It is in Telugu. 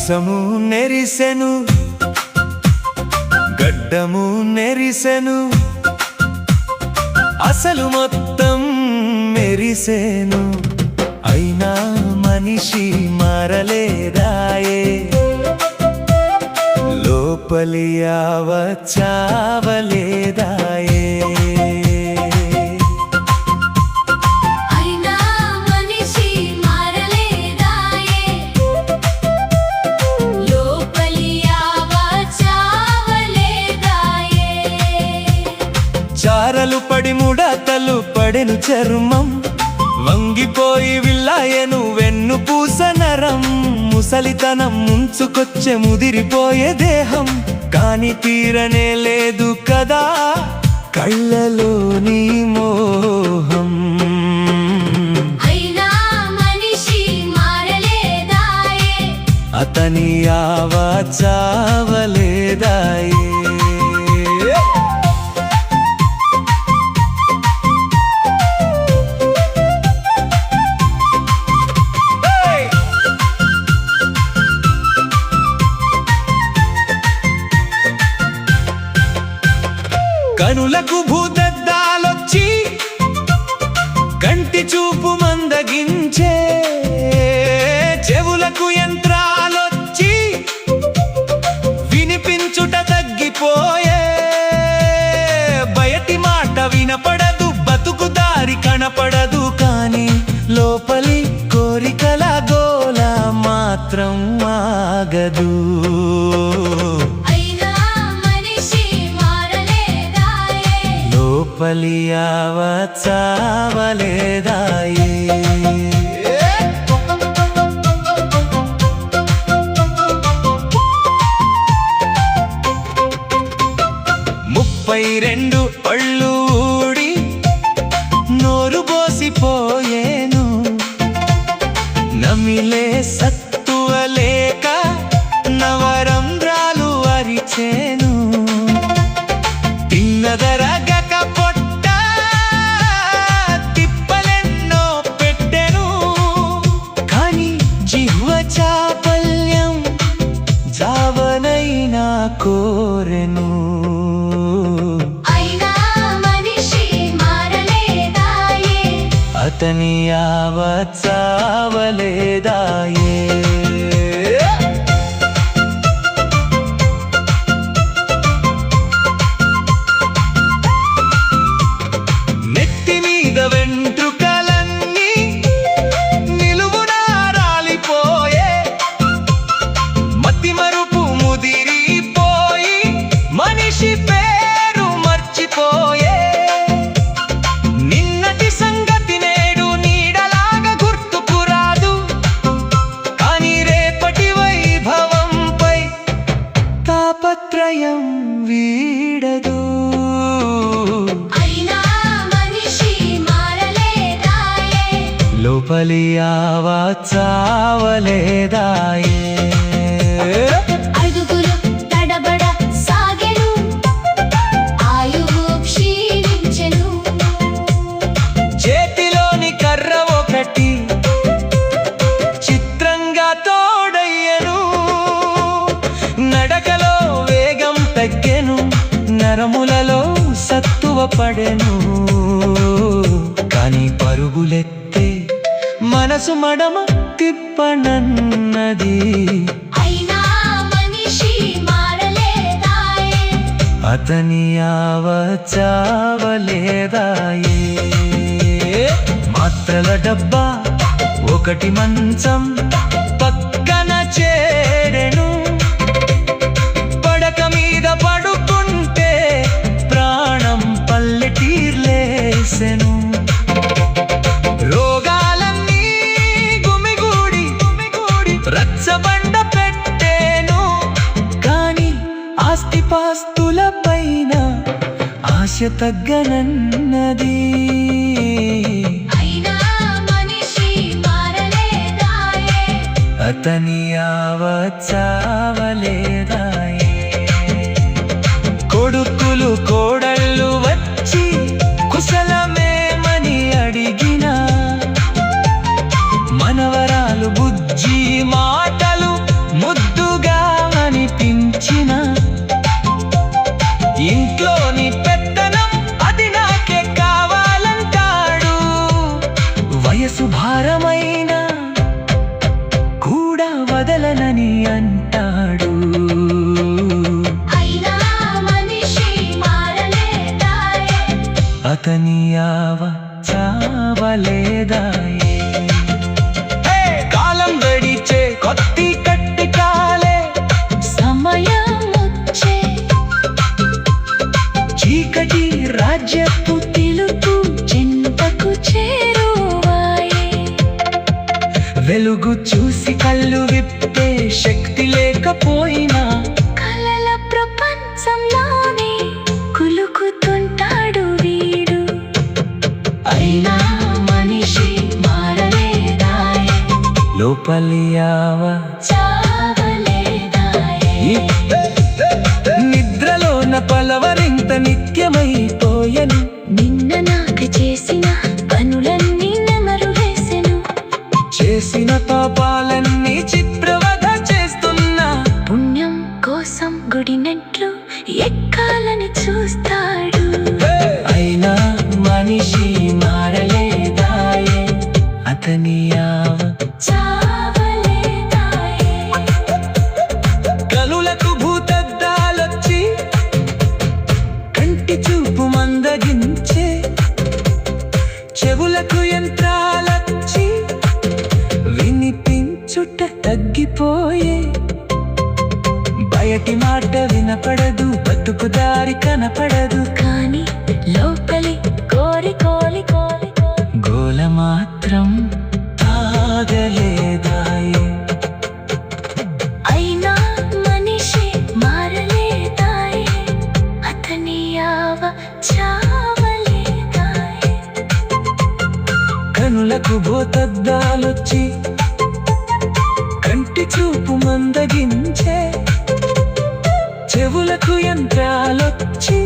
మీసము నెరిసెను, గడ్డము నెరిసెను, అసలు మొత్తం మెరిసెను. అయినా మనిషి మారలేదాయే, లోపలి ఆవ చావలేదాయే. చారలు పడి ముడతలు పడెను చర్మం, వంగిపోయి విల్లాయెను వెన్ను పూస నరం. ముసలితనం ముంచుకొచ్చే ముదిరిపోయే దేహం, కాని తీరనే లేదు కదా కళ్ళలోని మోహం. అతని ఆవ చావలేదాయే. కనులకు భూతద్దాలొచ్చి కంటి చూపు మందగించే, చెవులకు యంత్రాలొచ్చి వినిపించుట తగ్గిపోయే. బయటి మాట వినపడదు, బతుకు దారి కనపడదు, కాని లోపలి కోరికల గోల మాత్రం ఆగదు. లోపలి ఆవ చావలేదాయే. 32 పళ్ళు ఊడి నోరు బోసిపోయేను, నమిలే సత్తువలేక నవరంధ్రాలు అరిచేను. తిన్నదరగక పొట్ట తిప్పలెన్నో పెట్టెను, కాని జిహ్వ చాపల్యం జావనైనా కోరెను. అతని ఆవ చావలేదాయే. నెత్తి మీద వెంట్రుకలన్నీ నిలువునా రాలిపోయే, మతి మరుపు ముదిరిపోయి మనిషి పేరు మర్చిపోయే. నిన్నటి సంగతి నేడు నీడలాగా గుర్తుకు రాదు, కాని రేపటి వైభవంపై తాపత్రయం వీడదు. లోపలి ఆవ చావలేదాయే. చేతిలోని కర్ర ఒకటి చిత్రంగా తోడయ్యను, నడకలో వేగం తగ్గెను, నరములలో సత్తువ పడెను, కాని పరుగులెత్తే మనసు మడమ తిప్పనన్నది. అతని ఆవ చావలేదాయే. మాత్రల డబ్బా ఒకటి మంచం పక్కన చేరెను, పడక మీద పడుకుంటే ప్రాణం పల్లెటీర్లేసెను. రోగాలన్నీ గుమిగూడి రచ్చబండ పెట్టేను, కాని ఆస్తిపాస్తుల పైన ఆశ తగ్గనన్నది. అతని ఆవ చావలేదాయే. కొడుకులు కోడళ్ళు వచ్చి కుశలమేమని అడిగినా, మనవరాలు బుజ్జి మాటలు ముద్దు చావలేదాయే. కాలం గడిచే కొత్తి కట్టి కాలే సమయం వచ్చే చీకటి రాజ్యపు తెలుపు చెంతకు చేరువాయే. వెలుగు చూసి కళ్ళు విప్పే శక్తి లేకపోయినా కలల ప్రపంచంలోనే కులుకుతుంటాడు వీడు. అయినా మనిషి మారలేదాయే, లోపలి ఆవ చావలేదాయే. నిద్రలోన పలవరింత నిత్యమైపోయెను. నిన్న నాకు చేసిన పనులన్నీ నెమరు వేసెను. చేసిన పాపాలన్నీ చిత్రవధ చేస్తున్నా పుణ్యం కోసం గుడినట్లు ఎక్కాలని చూస్తాడు. అయినా మనిషి మారలేదాయే, అతని ఆవ చావలేదాయే. కనులకు భూతద్దాలొచ్చి కంటి చూపు మందగించే, చెవులకు యంత్రాలొచ్చి వినిపించుట తగ్గిపోయే. బయటి మాట వినపడదు, బతుకు దారి కనపడదు, కానీ లోపలి కోరి కోలి కోలి గోల మాత్రం తాగలేదాయే. అయినా మనిషి మారలేదాయే, అతని ఆవ చావలేదాయే. కనులకు భూతద్దాలొచ్చి కంటి చూపు మందగించే, చెవులకు యంత్రాలొచ్చి